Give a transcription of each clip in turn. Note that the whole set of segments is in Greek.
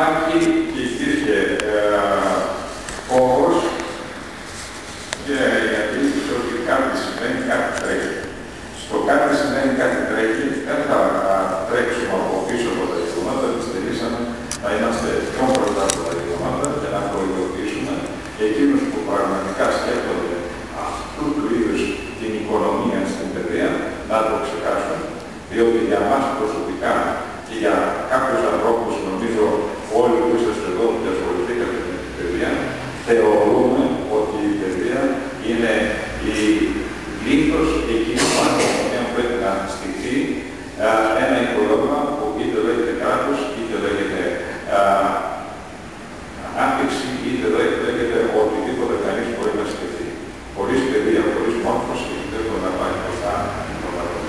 υπάρχει και υπήρχε φόβος και γιατί ότι κάτι σημαίνει κάτι τρέχει. Στο κάτι σημαίνει κάτι τρέχει, δεν θα τρέξουμε από πίσω από τα γεγονότα, δεν στηρίσαμε, θα είμαστε πιο μπροστά από τα γεγονότα και να προειδοποιήσουμε εκείνους που πραγματικά σκέφτονται αυτού του είδους την οικονομία στην παιδεία να το ξεχάσουν, διότι για μας προσωπικά και για κάποιους ανθρώπους, νομίζω όλοι που είσαστε εδώ και ασχοληθήκατε με την παιδεία, θεωρούμε ότι η παιδεία είναι η λήθος εκείνο πάνω από οποία πρέπει να στηθεί ένα οικοδόμημα που είτε λέγεται κράτος, είτε λέγεται ανάπτυξη, είτε λέγεται οτιδήποτε κανείς μπορεί να σκεφτεί. Χωρίς παιδεία, χωρίς μόρφωση, δεν μπορεί να πάει μπροστά το παρόν.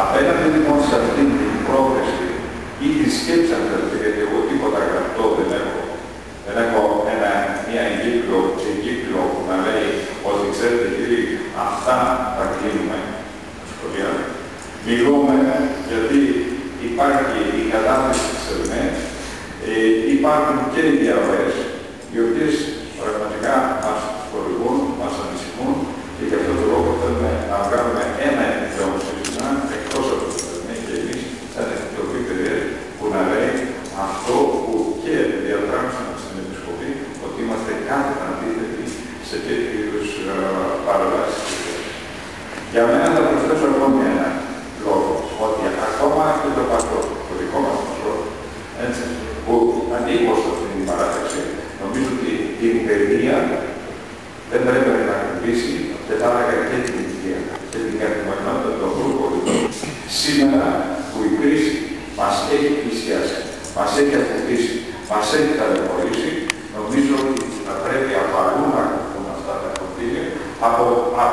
Απέναντι λοιπόν σε αυτή την πρόθεση ή τη σκέψη, αν θέλετε, γιατί εγώ τίποτα γραπτό δεν έχω. Δεν έχω μια εγκύκλιο που να λέει ότι ξέρετε κύριοι, αυτά θα κλείνουμε σχολεία. Μιλούμε γιατί υπάρχει η κατάθεση της ΕΔΜΕ, υπάρχουν και οι διαβαίες, οι οποίες πραγματικά μας χορηγούν, μας ανησυχούν και γι' αυτό το λόγο θέλουμε να βγάλουμε ένα επιπλέον σύστημα εκτός από την ΕΔΜΕ και εμείς, σαν Επιτροπή Παιδείας, που να λέει αυτό που και διατράξαμε στην Επισκοπή, ότι είμαστε κάθετα αντίθετοι σε τέτοιου είδους παραβάσεις. Για μένα θα προσθέσω ακόμη ένα λόγο, ότι ακόμα και το πατρό, το δικό μας πατρό, έτσι, που ανήκω σε αυτή την παράταξη, νομίζω ότι την παιδεία δεν πρέπει να ακουμπήσει και θα έλεγα και την υγεία και την καθημερινότητα των πολιτών. Σήμερα που η κρίση μας έχει πλησιάσει, μας έχει αφοπτήσει, μας έχει ταλαιπωρήσει, νομίζω ότι θα πρέπει από αλλού να ακουμπούν αυτά τα κονδύλια, από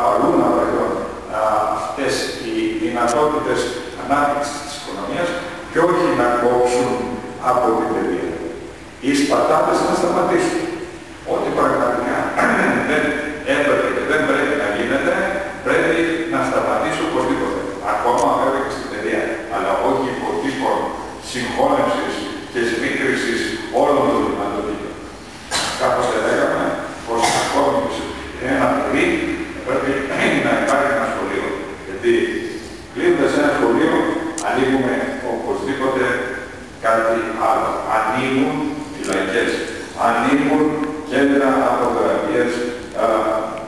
αλλού να βρεθούν αυτές οι δυνατότητες ανάπτυξης της οικονομίας και όχι να κόψουν από την παιδεία. Οι σπατάλες να σταματήσουν. Ό,τι πραγματικά δεν έπρεπε και δεν πρέπει να γίνεται, πρέπει να σταματήσει οπωσδήποτε. Ακόμα βέβαια και στην παιδεία, αλλά όχι υπό τύπο συγχώνευσης και σμίκρησης όλων των δυνατοτήτων. Κάπως λέγαμε πως ακόμη σε ένα παιδί πρέπει να υπάρχει ένα σχολείο. Γιατί κλείνοντας ένα σχολείο, ανοίγουμε οπωσδήποτε κάτι άλλο. Ανοίγουν φυλακές, ανοίγουν κέντρα αποθεραπείας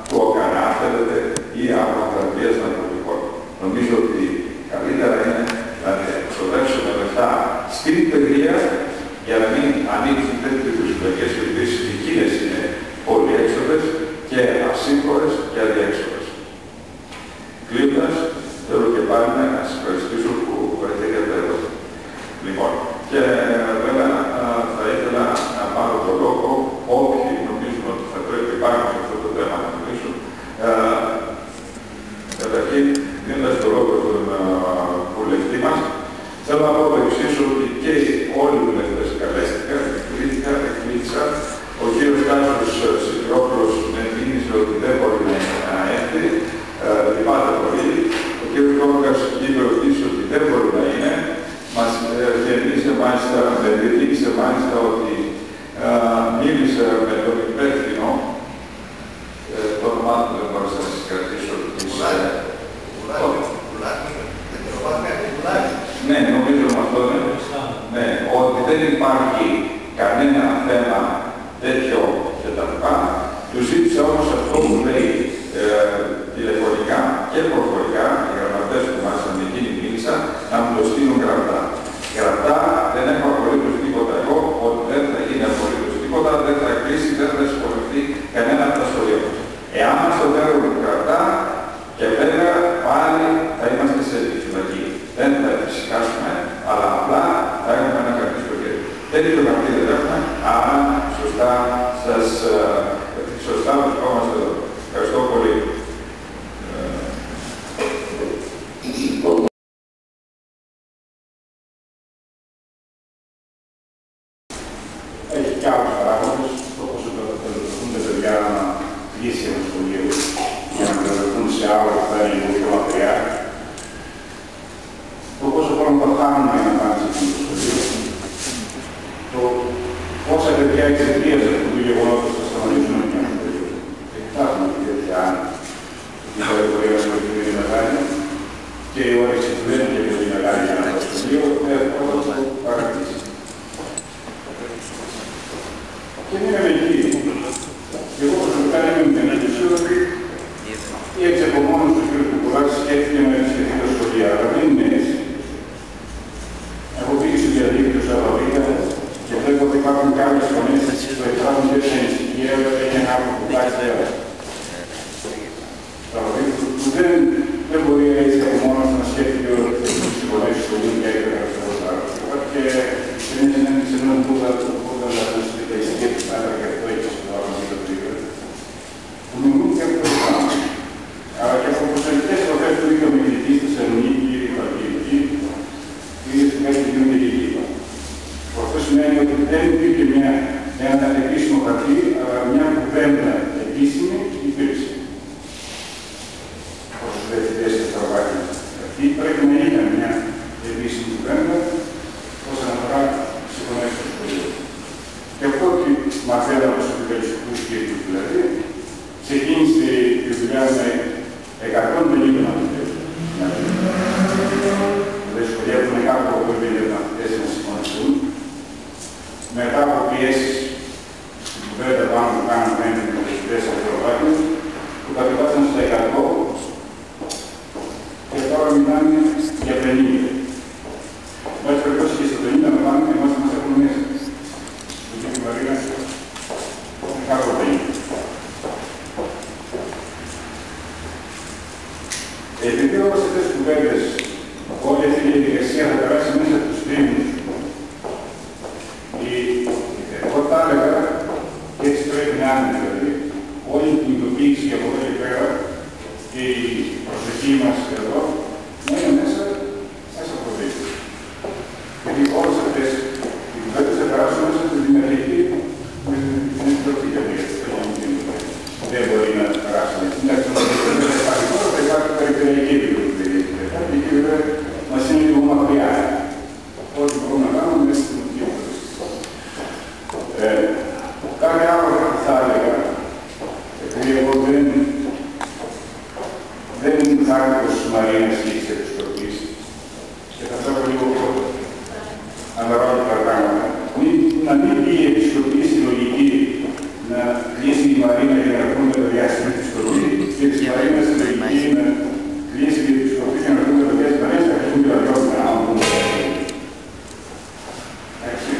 του ΟΚΑΝΑ, θέλετε, ή αποθεραπείας ναρκωτικών. Νομίζω ότι καλύτερα είναι να εξοδεύσουμε λεφτά στην παιδεία για να μην ανοίξουν τέτοιου είδους φυλακές, οι οποίες εκείνες είναι πολυέξοδες και ασύγχωρες και αδιέξοδες. Κλείνοντας, θέλω και πάλι να σας ευχαριστήσω που βρεθήκατε εδώ. Λοιπόν, και βέβαια θα ήθελα να πάρω το λόγο, όποιοι νομίζουν ότι θα πρέπει πάνω σε αυτό το θέμα να μιλήσουν. Καταρχήν, δίνοντας το λόγο στον βουλευτή μας, θέλω να πω το εξής, ότι και όλοι οι βουλευτές καλέστηκαν, εκκλήθησαν. Ο κύριος Τάσος Σιδηρόπουλος με μήνυσε ότι δεν μπορεί να έρθει, λυπάται πολύ. Ο κύριος Κόγκας είπε ότι δεν μπορεί να είναι. Μας διευκρίνησε μάλιστα ότι μίλησε με τον υπεύθυνο, το όνομά του δεν μπορούσα να συγκρατήσω. Ναι, νομίζω με αυτό είναι. Ότι δεν υπάρχει κανένα θέμα τέτοιο κτλ. Του ζήτησα όμως αυτό που λέει τηλεφωνικά και προφορικά, οι γραμματές που μας εκείνοι μίλησαν, να μου το στείλουν γραπτά. Γραπτά δεν έχω απολύτως τίποτα εγώ, ότι δεν θα γίνει απολύτως τίποτα, δεν θα κλείσει, δεν θα συγχωρευτεί κανένα από τα σχολεία μας. Εάν μας το φέρουν γραπτά, και βέβαια πάλι θα είμαστε σε φυλακή. Δεν θα εφησυχάσουμε, αλλά απλά θα έχουμε ένα χαρτί στο χέρι. Τέτοιο χαρτί δεν έχουμε, άρα σωστά βρισκόμαστε εδώ. Ευχαριστώ πολύ. Έχει και άλλους παράγοντες, όπως το παιδιά να κλείσει ένα σχολείο για να μεταδεχθούν σε άλλο που θα είναι λίγο πιο μακριά. Το πόσο χρόνο θα χάνουμε για να πάνε σε αυτό το σχολείο. Το 150 μαθητές. Δηλαδή σχολιάζουν κάπου από 5 μαθητές να συμφωνηθούν. Μετά από πιέσεις στην κουβέντα πάνω που κάνουν 5 μαθητές από το Ευρώπη, που κατεβάσαν στα 100 και τώρα μιλάνε για 50. Βάζει περιπτώσει και στο 50 να πάνε εμάς να μας έχουν μέσα. Το κύριο Μαρίνα είναι κάτω από 50. Επειδή όλες αυτές τις κουβέντες, όλη αυτή η διαδικασία θα περάσει μέσα από τους τρίμους, εγώ τα έλεγα και έτσι πρέπει να είναι, δηλαδή, όλη την ειδοποίηση από εδώ και πέρα και η προσοχή μας εδώ να είναι μέσα από το δίκτυο. Γιατί όλες αυτές οι κουβέντες θα περάσουν μέσα από τη δημιουργική με την εκτροπή παιδεία. Δεν μπορεί να περάσει. Εντάξει, δεν θα υπάρχει τώρα, θα υπάρχει περιφερειακή βιβλιοθήκη. Η περιφερειακή βέβαια μας είναι λίγο μακριά. Ό,τι μπορούμε να κάνουμε μέσα στην κοινωνική. Κάτι άλλο θα έλεγα, επειδή εγώ δεν είμαι χάρτος της Μαρίνας και της Επιστροφής και θα θέλω λίγο αναρρώτητα πράγματα. Να μην πει η Επιστροφή στη λογική να κλείσει η Μαρίνα για να πούμε το διάστημα της Επιστροφής και της Μαρίνας στη λογική να κλείσει η Επιστροφή για να πούμε το διάστημα της Μαρίνας, θα αρχίσουν και τα δυο να πούμε. Εντάξει.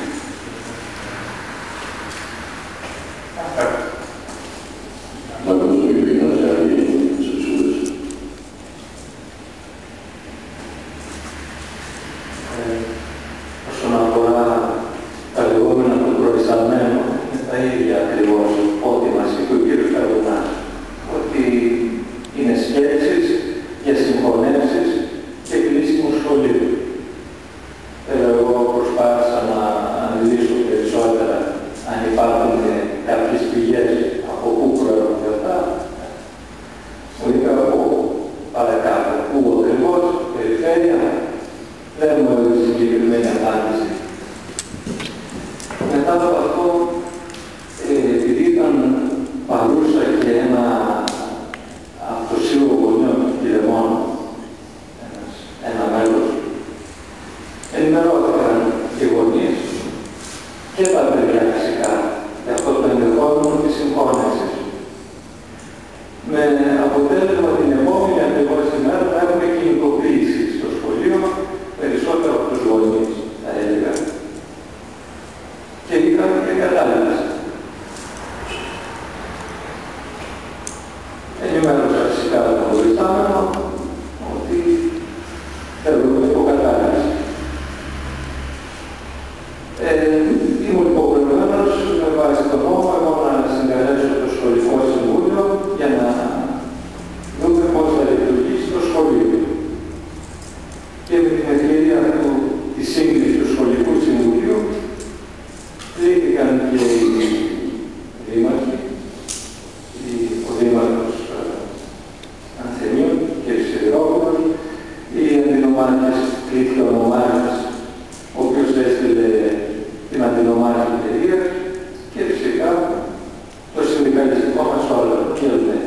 Όσον αφορά τα λεγόμενα του προϊσταμένου, είναι τα ίδια ακριβώς ό,τι μας είπε ο κ. Καρδουνάς. Ότι είναι σκέψεις και συγχωνεύσεις και κλείσιμο σχολείου. Εγώ προσπάθησα να αναλύσω περισσότερα αν υπάρχουν κάποιες πηγές από πού προέρχονται αυτά. Μου είπα από παρακάτω, πού ακριβώς, περιφέρεια, δεν μου έδωσε συγκεκριμένη απάντηση. Μετά από αυτό, επειδή ήταν παρούσα και ένα αυτοσύλλογο γονιό του Κυρεμών, ένα μέλος, ενημερώθηκαν οι γονείς και τα παιδιά φυσικά για αυτό το ενδεχόμενο της συγχώνευσης. Με αποτέλεσμα την επόμενη ακριβώς ημέρα να έχουμε κοινικοποίηση στο σχολείο, περισσότερο από τους γονείς, θα έλεγα. Και είχαμε και κατάλληλες. Ενημέρωσα φυσικά το βοηθάμενο ότι θέλουμε υποκατάλληλες. Ήμουν υποχρεωμένος με βάση τον νόμο εγώ να συγκαλέσω το σχολικό συμβούλιο για να δούμε πώς θα λειτουργήσει το σχολείο. Και με την ευκαιρία της σύγκρισης του σχολικού συμβουλίου λύθηκαν και οι δήμαρχοι, ο δήμαρχος Ανθεμίων και ο Σιδηρόπουλος, οι αντινομάρχες, κλείθηκαν ο Μάρχας, ο οποίος έστειλε την αντινομάρχη εταιρεία και φυσικά το συνδικαλιστικό μας όργανο, ΚΕΛΜΕ.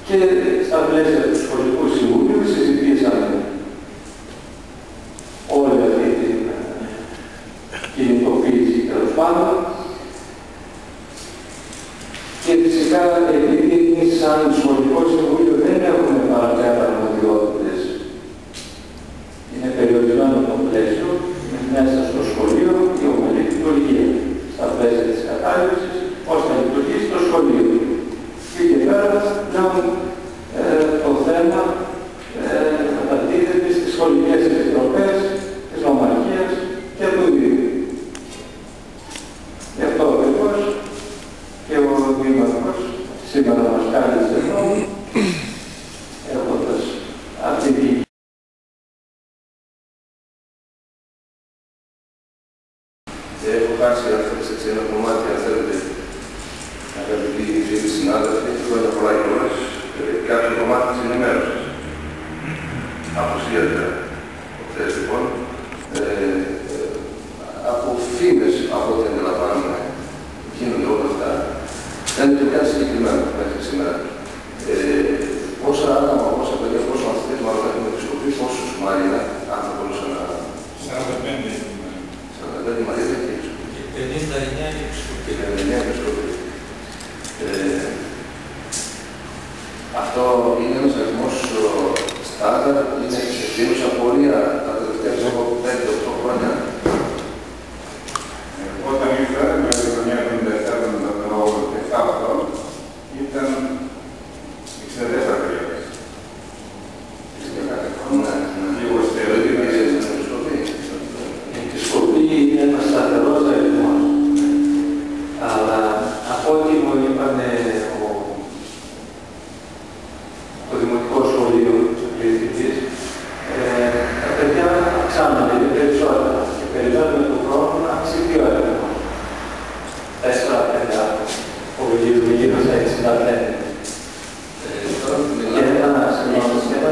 Και στα πλαίσια του σχολικού συμβουλίου συζητήσαμε όλη αυτή την κινητοποίηση τέλος πάντων και φυσικά επειδή εμείς σαν σχολικό συμβούλιο δεν έχουμε παραπέρα αρμοδιότητες, είναι περιορισμένο το πλαίσιο μέσα στο σχολείο η ομαλή λειτουργία στα πλαίσια της κατάληψης, πώς θα λειτουργήσει το σχολείο. Και εκεί πέρα πλέον το θέμα Αυτό είναι ένας αριθμός στάνταρ, είναι εξαιτήρως απορία τα τελευταία 5-8 χρόνια. Όταν ήρθα, δηλαδή το 1977 ήταν 64.000. Λίγο στερεότυπες. Η Σκοπή είναι ένας σταθερός αριθμός. Αλλά από ό,τι μου είπαν το Δημοτικό Σχολείο της Πληθυντής, τα παιδιά αυξάνονται και περισσότερα και περιμένουμε τον χρόνο να αυξηθεί ο αριθμός. 4-5 άτομα, όπου γύρω στα 65. Και ένα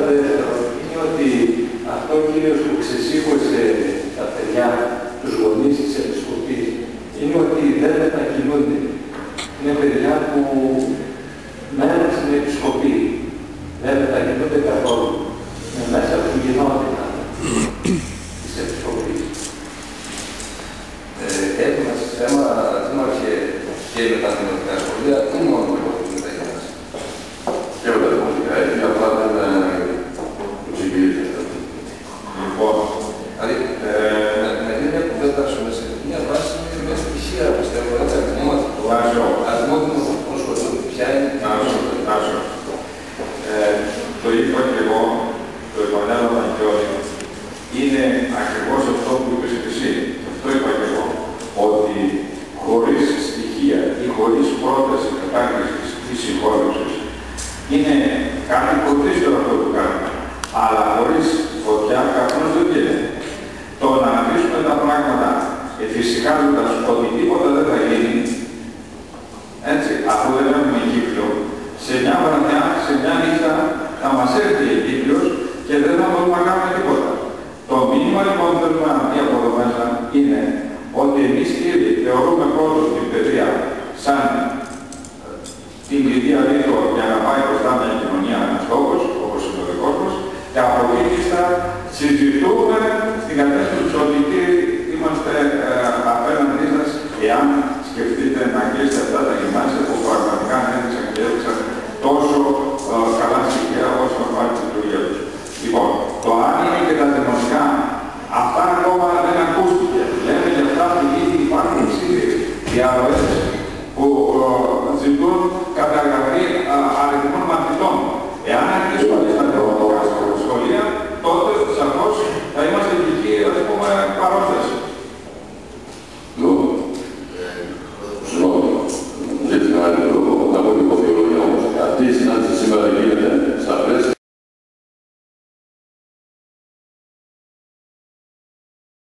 δεύτερο είναι ότι αυτό κυρίως που ξεσήκωσε τα παιδιά, τους γονείς της Επισκοπής, είναι ότι δεν μετακινούνται. Είναι παιδιά που μένουν στην Επισκοπή. Δεν μετακινούνται καθόλου. Είναι μέσα από την κοινότητα της Επισκοπής. Έχουμε θέμα, Δήμαρχε, και με τα δημοτικά σχολεία, ή μόνο με τα μεταγενές. Και με τα δημοτικά, γιατί απλά δεν εξηγείται. Λοιπόν, δηλαδή, με δίνει μια κουβέντα σε μια βάση, μια στοιχεία, πιστεύω, έτσι, αριθμό δημοτικών σχολείων, ποια είναι η Άσο. Το είπα και εγώ, το επανέλαβα και όλοι, είναι ακριβώς αυτό που είπες και εσύ. Αυτό είπα και εγώ, ότι χωρίς στοιχεία ή χωρίς πρόταση κατάργησης της συγχώρευσης είναι κάτι κοντρίστο αυτό που κάνουμε. Αλλά χωρίς φωτιά καθόλου δεν γίνεται. Το να αφήσουμε τα πράγματα εφησυχάζοντας ότι τίποτα δεν θα γίνει, έτσι, αφού δεν έχουμε κύκλο, σε μια βραδιά, σε μια νύχτα θα μας έρθει η κύκλος και δεν θα μπορούμε να κάνουμε τίποτα. Το μήνυμα λοιπόν που θέλουμε να πει από εδώ μέσα είναι ότι εμείς κύριοι θεωρούμε πρώτος την παιδεία σαν την κλειδία ρήτο για να πάει μπροστά μια κοινωνία ένας στόχος, όπως είναι ο δικός μας, και από εκεί συζητούμε στην κατεύθυνση ότι είμαστε απέναντί σας εάν σκεφτείτε να κλείσετε αυτά τα γυμνάσια που πραγματικά έδειξαν και έδειξαν τόσο καλά στοιχεία όσο αφορά τη λειτουργία τους. Λοιπόν, το αν είναι και τα δημοτικά, αυτά ακόμα δεν ακούστηκε. Λέμε για αυτά που ήδη υπάρχουν διαρροές που ζητούν καταγραφή